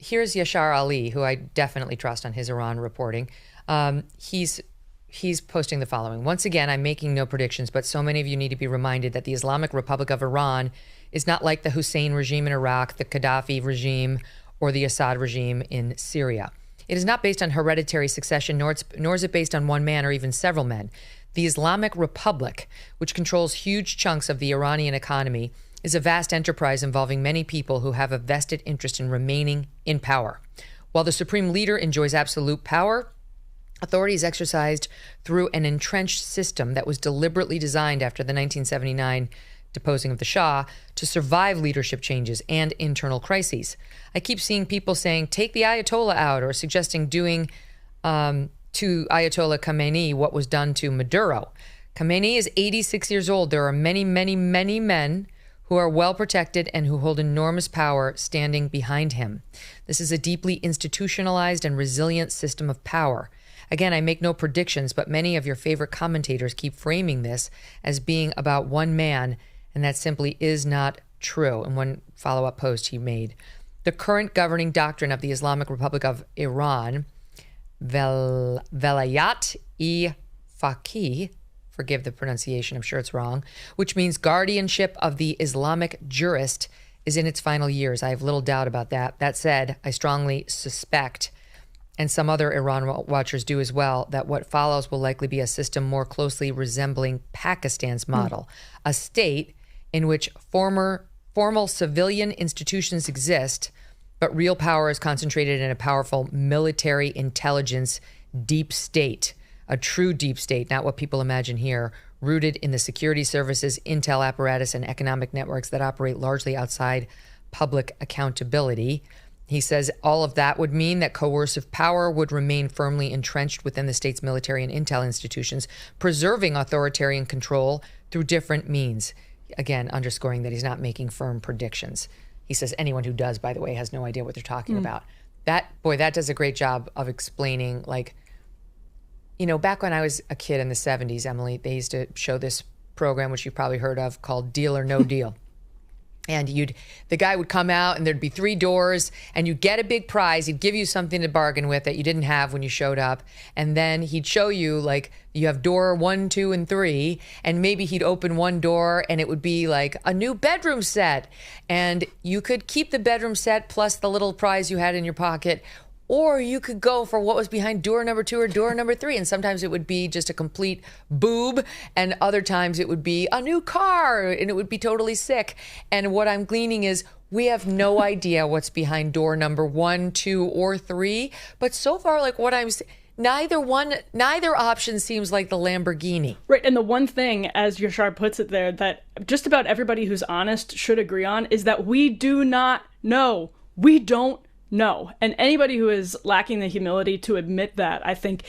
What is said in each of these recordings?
here's Yashar Ali, who I definitely trust on his Iran reporting. He's posting the following. Once again, I'm making no predictions, but so many of you need to be reminded that the Islamic Republic of Iran is not like the Hussein regime in Iraq, the Gaddafi regime, or the Assad regime in Syria. It is not based on hereditary succession, nor is it based on one man or even several men. The Islamic Republic, which controls huge chunks of the Iranian economy, is a vast enterprise involving many people who have a vested interest in remaining in power. While the supreme leader enjoys absolute power, authority is exercised through an entrenched system that was deliberately designed after the 1979 deposing of the Shah to survive leadership changes and internal crises. I keep seeing people saying, take the Ayatollah out, or suggesting doing to Ayatollah Khamenei what was done to Maduro. Khamenei is 86 years old. There are many, many, many men who are well protected and who hold enormous power standing behind him. This is a deeply institutionalized and resilient system of power. Again, I make no predictions, but many of your favorite commentators keep framing this as being about one man, and that simply is not true. And one follow-up post he made. The current governing doctrine of the Islamic Republic of Iran, Velayat-e-Faqih, forgive the pronunciation, I'm sure it's wrong, which means guardianship of the Islamic jurist, is in its final years. I have little doubt about that. That said, I strongly suspect, and some other Iran watchers do as well, that what follows will likely be a system more closely resembling Pakistan's model, a state in which formal civilian institutions exist, but real power is concentrated in a powerful military intelligence deep state, a true deep state, not what people imagine here, rooted in the security services, intel apparatus, and economic networks that operate largely outside public accountability. He says all of that would mean that coercive power would remain firmly entrenched within the state's military and intel institutions, preserving authoritarian control through different means. Again, underscoring that he's not making firm predictions. He says anyone who does, by the way, has no idea what they're talking about. That does a great job of explaining, like, you know, back when I was a kid in the 70s, Emily, they used to show this program, which you've probably heard of, called Deal or No Deal. And the guy would come out and there'd be 3 doors and you'd get a big prize. He'd give you something to bargain with that you didn't have when you showed up. And then he'd show you, like, you have door 1, 2, and 3. And maybe he'd open one door and it would be like a new bedroom set. And you could keep the bedroom set plus the little prize you had in your pocket. Or you could go for what was behind door number 2 or door number 3. And sometimes it would be just a complete boob. And other times it would be a new car and it would be totally sick. And what I'm gleaning is we have no idea what's behind door number 1, 2, or 3. But so far, like what I'm saying, neither option seems like the Lamborghini. Right. And the one thing, as Yashar puts it there, that just about everybody who's honest should agree on is that we do not know. We don't know. And anybody who is lacking the humility to admit that, I think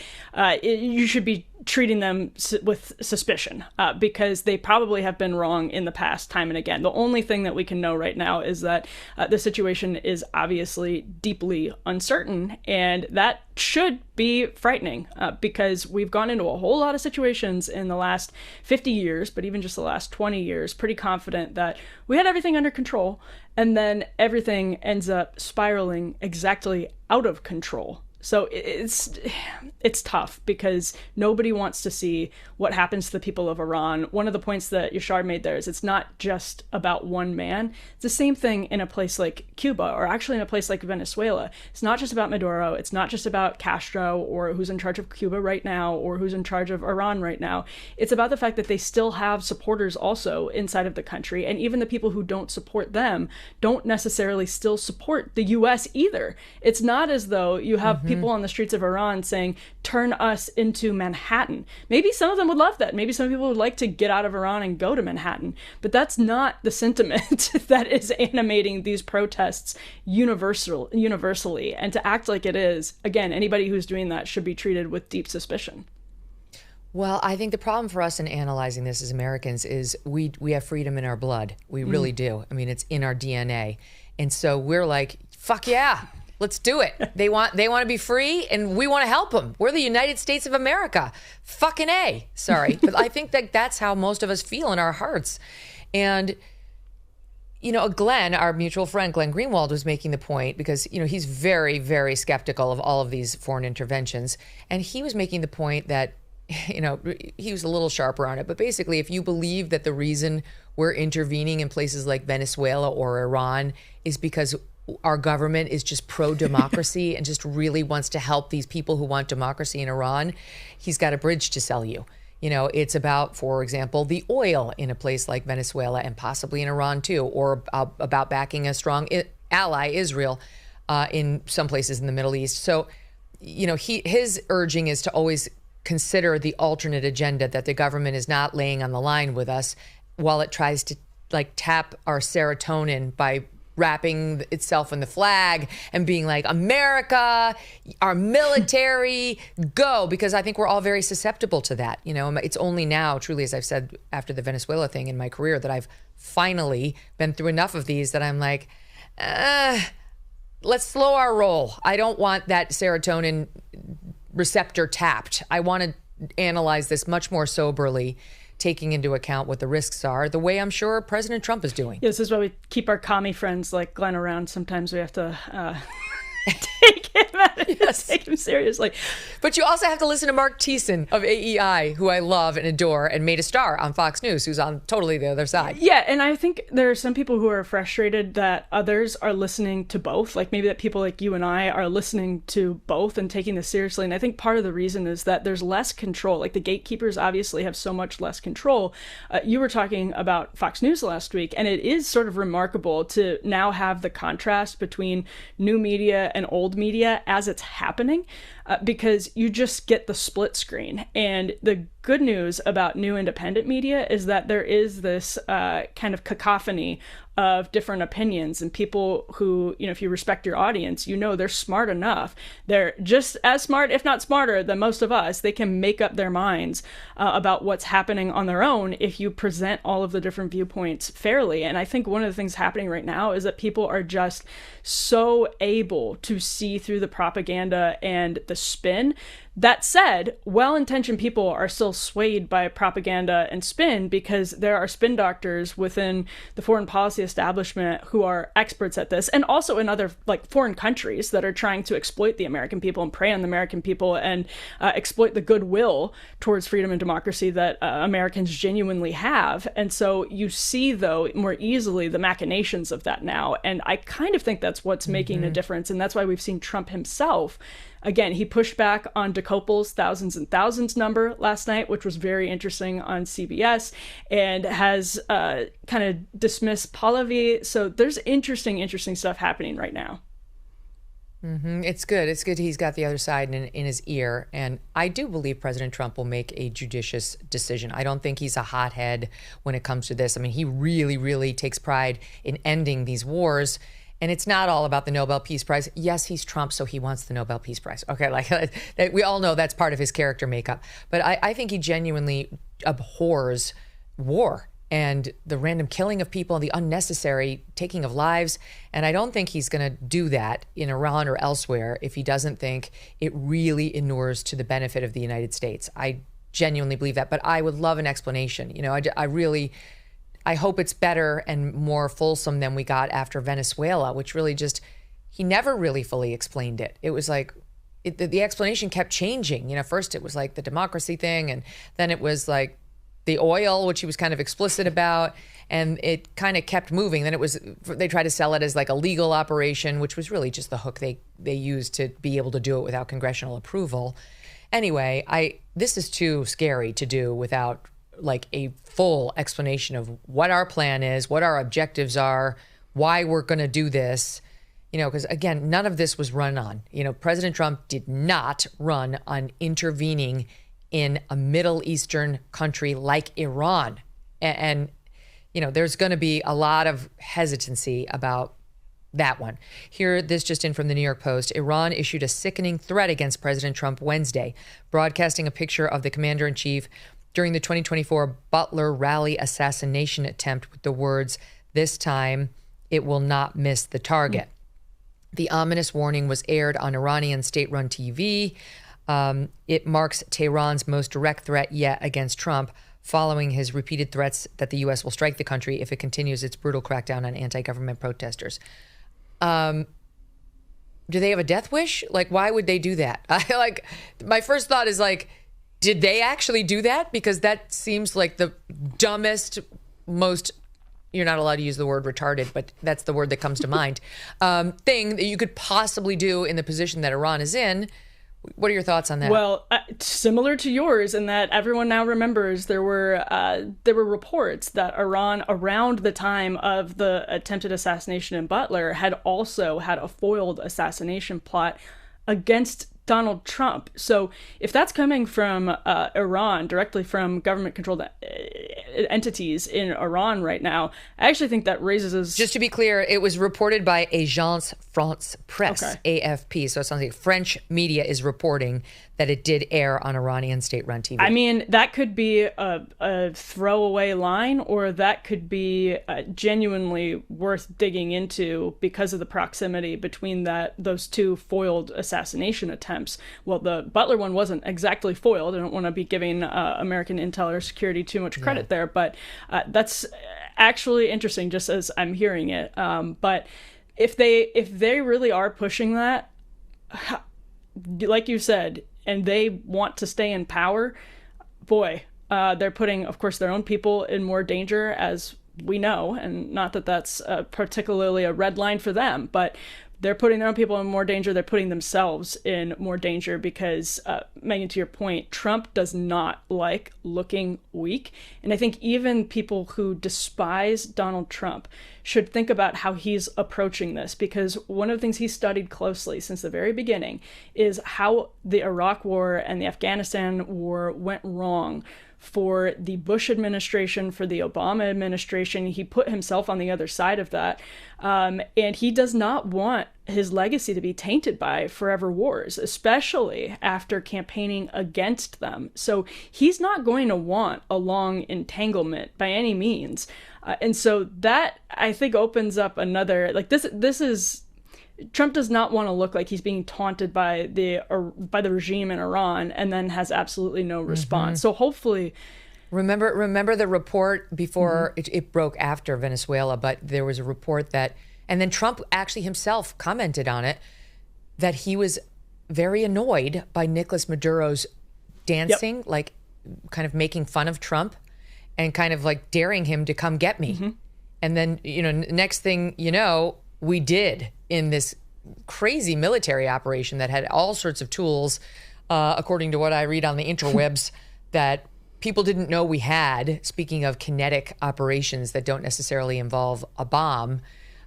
you should be treating them with suspicion because they probably have been wrong in the past time and again. The only thing that we can know right now is that the situation is obviously deeply uncertain, and that should be frightening because we've gone into a whole lot of situations in the last 50 years, but even just the last 20 years, pretty confident that we had everything under control, and then everything ends up spiraling exactly out of control. So it's tough because nobody wants to see what happens to the people of Iran. One of the points that Yashar made there is it's not just about one man. It's the same thing in a place like Cuba, or actually in a place like Venezuela. It's not just about Maduro. It's not just about Castro or who's in charge of Cuba right now or who's in charge of Iran right now. It's about the fact that they still have supporters also inside of the country. And even the people who don't support them don't necessarily still support the U.S. either. It's not as though you have people on the streets of Iran saying, turn us into Manhattan. Maybe some of them would love that. Maybe some people would like to get out of Iran and go to Manhattan. But that's not the sentiment that is animating these protests universally. And to act like it is, again, anybody who's doing that should be treated with deep suspicion. Well, I think the problem for us in analyzing this as Americans is we have freedom in our blood. We really do. I mean, it's in our DNA. And so we're like, fuck yeah. Let's do it. They want to be free, and we want to help them. We're the United States of America. Fucking A. Sorry. But I think that that's how most of us feel in our hearts. And, Glenn, our mutual friend, Glenn Greenwald, was making the point because, he's very, very skeptical of all of these foreign interventions. And he was making the point that, he was a little sharper on it. But basically, if you believe that the reason we're intervening in places like Venezuela or Iran is because our government is just pro-democracy and just really wants to help these people who want democracy in Iran, he's got a bridge to sell you. It's about, for example, the oil in a place like Venezuela and possibly in Iran too, or about backing a strong ally, Israel, in some places in the Middle East. So, his urging is to always consider the alternate agenda that the government is not laying on the line with us while it tries to tap our serotonin by wrapping itself in the flag and being like, America, our military, go. Because I think we're all very susceptible to that. It's only now, truly, as I've said, after the Venezuela thing in my career, that I've finally been through enough of these that I'm like, let's slow our roll. I don't want that serotonin receptor tapped. I want to analyze this much more soberly, taking into account what the risks are, the way I'm sure President Trump is doing. Yeah, this is why we keep our commie friends like Glenn around. Sometimes we have to take him seriously. But you also have to listen to Mark Thiessen of AEI, who I love and adore and made a star on Fox News, who's on totally the other side. Yeah, and I think there are some people who are frustrated that others are listening to both. Like maybe that people like you and I are listening to both and taking this seriously. And I think part of the reason is that there's less control. Like the gatekeepers obviously have so much less control. You were talking about Fox News last week, and it is sort of remarkable to now have the contrast between new media and old media as it's happening, because you just get the split screen. And the good news about new independent media is that there is this kind of cacophony of different opinions and people who, if you respect your audience, they're smart enough. They're just as smart, if not smarter than most of us. They can make up their minds about what's happening on their own if you present all of the different viewpoints fairly. And I think one of the things happening right now is that people are just so able to see through the propaganda and the spin. That said, well-intentioned people are still swayed by propaganda and spin because there are spin doctors within the foreign policy establishment who are experts at this, and also in other foreign countries that are trying to exploit the American people and prey on the American people and exploit the goodwill towards freedom and democracy that Americans genuinely have. And so you see, though, more easily the machinations of that now. And I kind of think that's what's making a difference. And that's why we've seen Trump himself. Again, he pushed back on DeCopel's thousands and thousands number last night, which was very interesting on CBS, and has kind of dismissed Pahlavi. So there's interesting stuff happening right now. Mm-hmm. It's good. It's good he's got the other side in his ear. And I do believe President Trump will make a judicious decision. I don't think he's a hothead when it comes to this. I mean, he really, really takes pride in ending these wars. And it's not all about the Nobel Peace Prize. Yes, he's Trump, so he wants the Nobel Peace Prize. Okay, we all know that's part of his character makeup. But I think he genuinely abhors war and the random killing of people and the unnecessary taking of lives. And I don't think he's going to do that in Iran or elsewhere if he doesn't think it really inures to the benefit of the United States. I genuinely believe that. But I would love an explanation. I hope it's better and more fulsome than we got after Venezuela, which really just, he never really fully explained it. It was like, the explanation kept changing. First it was like the democracy thing, and then it was like the oil, which he was kind of explicit about, and it kind of kept moving. Then they tried to sell it as like a legal operation, which was really just the hook they used to be able to do it without congressional approval. Anyway, this is too scary to do without like a full explanation of what our plan is, what our objectives are, why we're going to do this, because again, none of this was run on. President Trump did not run on intervening in a Middle Eastern country like Iran. And there's going to be a lot of hesitancy about that one. Here, this just in from the New York Post. Iran issued a sickening threat against President Trump Wednesday, broadcasting a picture of the commander-in-chief during the 2024 Butler rally assassination attempt with the words, "This time it will not miss the target." The ominous warning was aired on Iranian state-run TV. It marks Tehran's most direct threat yet against Trump, following his repeated threats that the U.S. will strike the country if it continues its brutal crackdown on anti-government protesters. Do they have a death wish? Like, why would they do that? My first thought is like, did they actually do that? Because that seems like the dumbest, most, you're not allowed to use the word retarded, but that's the word that comes to mind, thing that you could possibly do in the position that Iran is in. What are your thoughts on that? Well, similar to yours in that everyone now remembers there were reports that Iran, around the time of the attempted assassination in Butler, had also had a foiled assassination plot against Donald Trump. So if that's coming from Iran, directly from government-controlled entities in Iran right now, I actually think that raises... Just to be clear, it was reported by Agence France Presse, Okay. AFP. So it sounds like French media is reporting that it did air on Iranian state-run TV. I mean, that could be a throwaway line, or that could be genuinely worth digging into because of the proximity between those two foiled assassination attempts. Well, the Butler one wasn't exactly foiled. I don't want to be giving American intel or security too much credit there, but that's actually interesting just as I'm hearing it. But if they really are pushing that, like you said, and they want to stay in power, boy, they're putting, of course, their own people in more danger, as we know, and not that that's particularly a red line for them, but they're putting their own people in more danger. They're putting themselves in more danger because, Megyn, to your point, Trump does not like looking weak. And I think even people who despise Donald Trump should think about how he's approaching this, because one of the things he studied closely since the very beginning is how the Iraq War and the Afghanistan War went wrong for the Bush administration, for the Obama administration. He put himself on the other side of that. And he does not want his legacy to be tainted by forever wars, especially after campaigning against them. So he's not going to want a long entanglement by any means. And so that, I think, opens up another, like, this is... Trump does not want to look like he's being taunted by the regime in Iran and then has absolutely no response. So hopefully... Remember the report before it broke after Venezuela, but there was a report that, and then Trump actually himself commented on it, that he was very annoyed by Nicolas Maduro's dancing, like kind of making fun of Trump and kind of like daring him to come get me. And then, next thing you know, we did in this crazy military operation that had all sorts of tools, according to what I read on the interwebs, that people didn't know we had, speaking of kinetic operations that don't necessarily involve a bomb.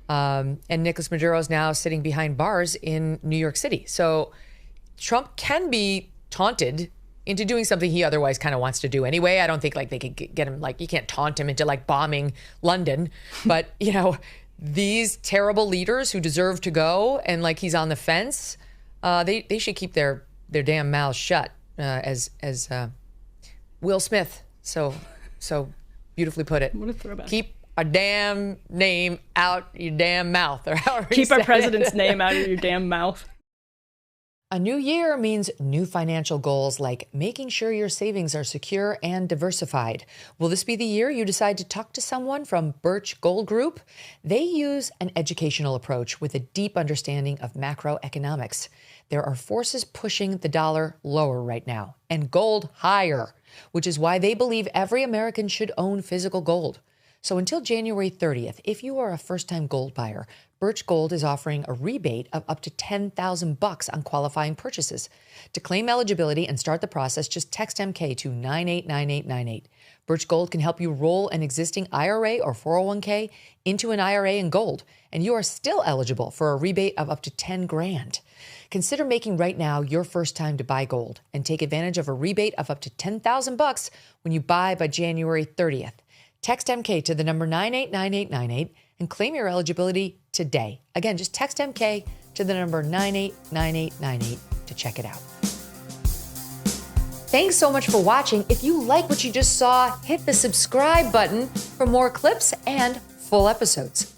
And Nicolas Maduro is now sitting behind bars in New York City. So Trump can be taunted into doing something he otherwise kind of wants to do anyway. I don't think like they could get him, like, you can't taunt him into like bombing London, but these terrible leaders who deserve to go and like he's on the fence, they should keep their damn mouths shut, as Will Smith so beautifully put it. What a throwback. Keep a damn name out your damn mouth, or however Keep our president's name out of your damn mouth. A new year means new financial goals, like making sure your savings are secure and diversified. Will this be the year you decide to talk to someone from Birch Gold Group? They use an educational approach with a deep understanding of macroeconomics. There are forces pushing the dollar lower right now and gold higher, which is why they believe every American should own physical gold. So until January 30th, if you are a first-time gold buyer, Birch Gold is offering a rebate of up to $10,000 on qualifying purchases. To claim eligibility and start the process, just text MK to 989898. Birch Gold can help you roll an existing IRA or 401k into an IRA in gold, and you are still eligible for a rebate of up to $10,000. Consider making right now your first time to buy gold and take advantage of a rebate of up to $10,000 when you buy by January 30th. Text MK to the number 989898 and claim your eligibility today. Again, just text MK to the number 989898 to check it out. Thanks so much for watching. If you like what you just saw, hit the subscribe button for more clips and full episodes.